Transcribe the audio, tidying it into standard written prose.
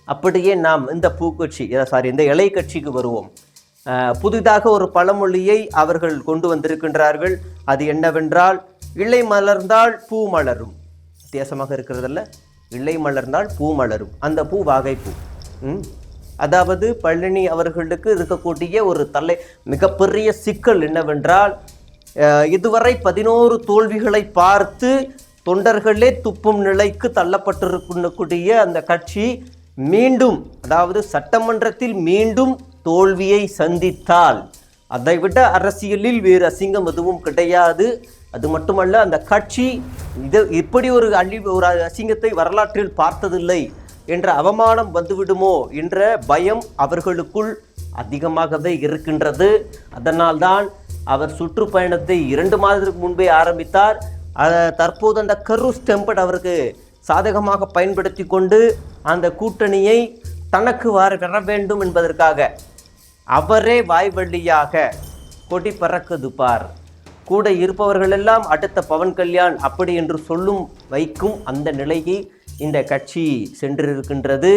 அப்படியே நாம் இந்த பூக்கட்சி இந்த இலை கட்சிக்கு வருவோம். புதிதாக ஒரு பழமொழியை அவர்கள் கொண்டு வந்திருக்கின்றார்கள். அது என்னவென்றால், இலை மலர்ந்தால் பூ மலரும். வித்தியாசமாக இருக்கிறதல்ல? இலை மலர்ந்தால் பூ மலரும். அந்த பூ வாகைப்பூ. அதாவது பழனி அவர்களுக்கு இருக்கக்கூடிய ஒரு மிகப்பெரிய சிக்கல் என்னவென்றால், இதுவரை 11 தோல்விகளை பார்த்து தொண்டர்களே துப்பும் நிலைக்கு தள்ளப்பட்டிருக்கக்கூடிய அந்த கட்சி மீண்டும், அதாவது சட்டமன்றத்தில் மீண்டும் தோல்வியை சந்தித்தால் அதைவிட அரசியலில் வேறு அசிங்கம் எதுவும் கிடையாது. அது மட்டுமல்ல, அந்த கட்சி இப்படி ஒரு அசிங்கத்தை வரலாற்றில் பார்த்ததில்லை என்ற அவமானம் வந்துவிடுமோ என்ற பயம் அவர்களுக்குள் அதிகமாகவே இருக்கின்றது. அதனால்தான் அவர் சுற்றுப்பயணத்தை 2 மாதத்துக்கு முன்பே ஆரம்பித்தார். தற்போது அந்த கரூஸ் டெம்பட் அவருக்கு சாதகமாக பயன்படுத்தி கொண்டு அந்த கூட்டணியை தனக்கு வர வேண்டும் என்பதற்காக அவரே வாய்வழியாக கொடி பறக்குது பார், கூட இருப்பவர்கள் எல்லாம் அடுத்த பவன் கல்யாண் அப்படி என்று சொல்லும் வைக்கும் அந்த நிலையை இந்த கட்சி சென்றிருக்கின்றது.